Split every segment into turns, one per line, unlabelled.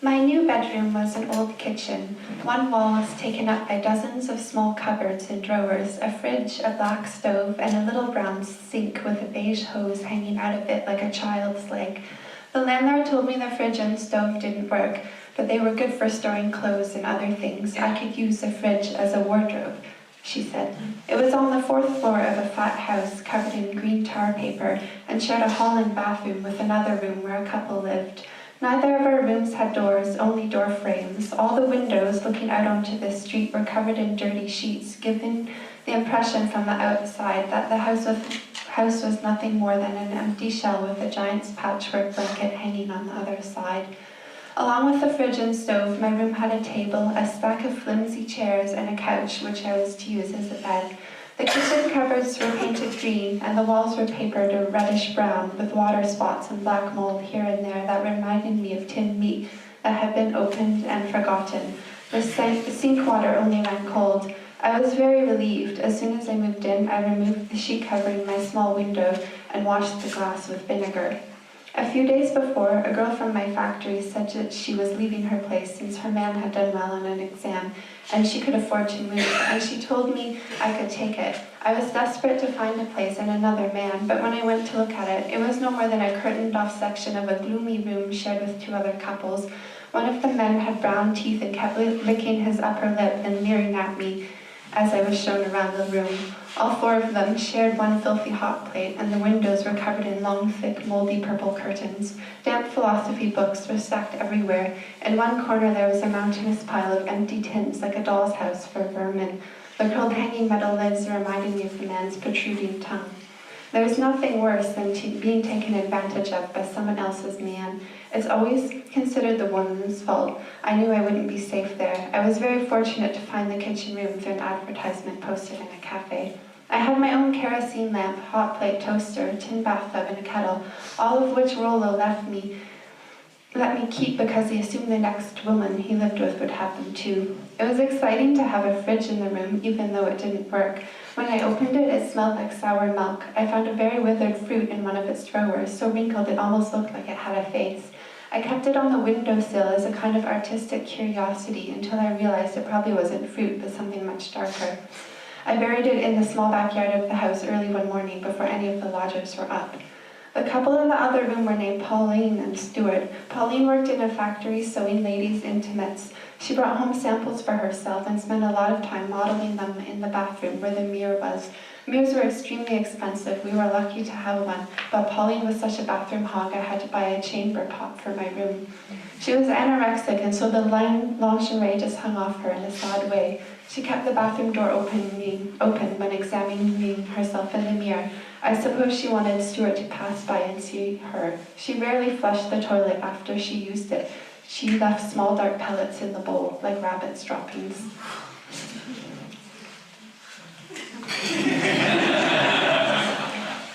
My new bedroom was an old kitchen. One wall was taken up by dozens of small cupboards and drawers, a fridge, a black stove, and a little brown sink with a beige hose hanging out of it like a child's leg. The landlord told me the fridge and stove didn't work, but they were good for storing clothes and other things. I could use the fridge as a wardrobe, she said. It was on the 4th floor of a flat house covered in green tar paper and shared a hall and bathroom with another room where a couple lived. Neither of our rooms had doors, only door frames. All the windows looking out onto the street were covered in dirty sheets, giving the impression from the outside that the house was nothing more than an empty shell with a giant's patchwork blanket hanging on the other side. Along with the fridge and stove, my room had a table, a stack of flimsy chairs, and a couch, which I was to use as a bed. The kitchen cupboards were painted green, and the walls were papered a reddish-brown, with water spots and black mold here and there that reminded me of tinned meat that had been opened and forgotten. The sink water only ran cold. I was very relieved. As soon as I moved in, I removed the sheet covering my small window and washed the glass with vinegar. A few days before, a girl from my factory said that she was leaving her place since her man had done well on an exam, and she could afford to move, and she told me I could take it. I was desperate to find a place and another man, but when I went to look at it, it was no more than a curtained-off section of a gloomy room shared with 2 other couples. One of the men had brown teeth and kept licking his upper lip and leering at me as I was shown around the room. All 4 of them shared one filthy hot plate, and the windows were covered in long, thick, moldy purple curtains. Damp philosophy books were stacked everywhere. In one corner there was a mountainous pile of empty tins, like a doll's house for vermin. The curled hanging metal lids reminded me of the man's protruding tongue. There was nothing worse than being taken advantage of by someone else's man. It's always considered the woman's fault. I knew I wouldn't be safe there. I was very fortunate to find the kitchen room through an advertisement posted in a cafe. I had my own kerosene lamp, hot plate, toaster, tin bathtub, and a kettle, all of which Rollo let me keep because he assumed the next woman he lived with would have them too. It was exciting to have a fridge in the room, even though it didn't work. When I opened it, it smelled like sour milk. I found a very withered fruit in one of its drawers, so wrinkled it almost looked like it had a face. I kept it on the windowsill as a kind of artistic curiosity until I realized it probably wasn't fruit, but something much darker. I buried it in the small backyard of the house early one morning before any of the lodgers were up. The couple in the other room were named Pauline and Stuart. Pauline worked in a factory sewing ladies' intimates. She brought home samples for herself and spent a lot of time modeling them in the bathroom where the mirror was. Mirrors were extremely expensive. We were lucky to have one, but Pauline was such a bathroom hog I had to buy a chamber pot for my room. She was anorexic, and so the lingerie just hung off her in a sad way. She kept the bathroom door open when examining herself in the mirror. I suppose she wanted Stuart to pass by and see her. She rarely flushed the toilet after she used it. She left small dark pellets in the bowl, like rabbit's droppings.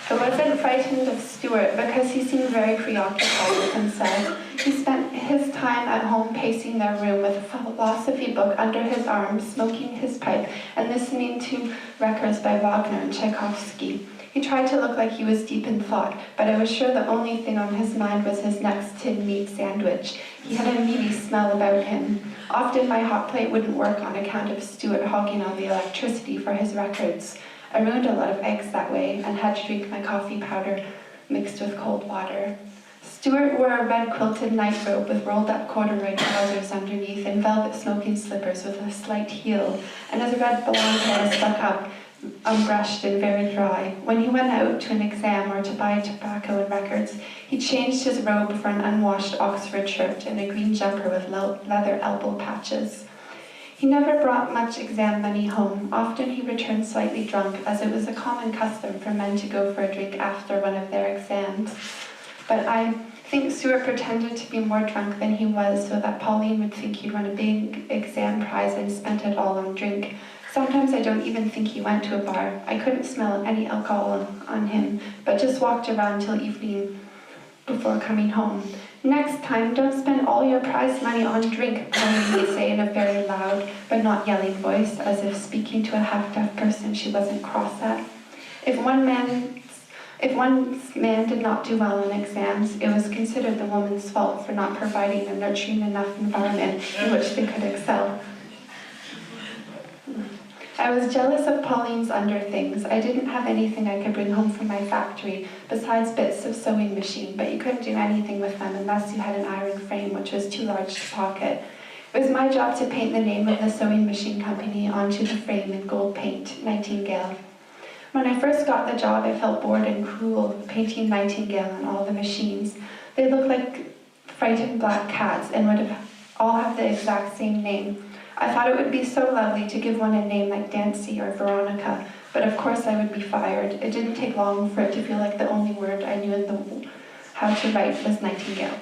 I wasn't frightened of Stuart because he seemed very preoccupied with himself. He spent his time at home pacing their room with a philosophy book under his arm, smoking his pipe, and listening to records by Wagner and Tchaikovsky. He tried to look like he was deep in thought, but I was sure the only thing on his mind was his next tinned meat sandwich. He had a meaty smell about him. Often my hot plate wouldn't work on account of Stuart hogging all the electricity for his records. I ruined a lot of eggs that way and had to drink my coffee powder mixed with cold water. Stuart wore a red quilted nightrobe with rolled-up corduroy trousers underneath and velvet smoking slippers with a slight heel, and his red blonde hair stuck up, unbrushed and very dry. When he went out to an exam or to buy tobacco and records, he changed his robe for an unwashed Oxford shirt and a green jumper with leather elbow patches. He never brought much exam money home. Often he returned slightly drunk, as it was a common custom for men to go for a drink after one of their exams. But I think Stuart pretended to be more drunk than he was so that Pauline would think he'd won a big exam prize and spent it all on drink. Sometimes I don't even think he went to a bar. I couldn't smell any alcohol on him, but just walked around till evening before coming home. Next time, don't spend all your prize money on drink, Pauline would say in a very loud but not yelling voice, as if speaking to a half-deaf person she wasn't cross at. If one man's If one man did not do well on exams, it was considered the woman's fault for not providing a nurturing enough environment in which they could excel. I was jealous of Pauline's underthings. I didn't have anything I could bring home from my factory, besides bits of sewing machine, but you couldn't do anything with them unless you had an iron frame, which was too large to pocket. It was my job to paint the name of the sewing machine company onto the frame in gold paint, Nightingale. When I first got the job, I felt bored and cruel painting Nightingale on all the machines. They looked like frightened black cats and would all have the exact same name. I thought it would be so lovely to give one a name like Dancy or Veronica, but of course I would be fired. It didn't take long for it to feel like the only word I knew how to write was Nightingale.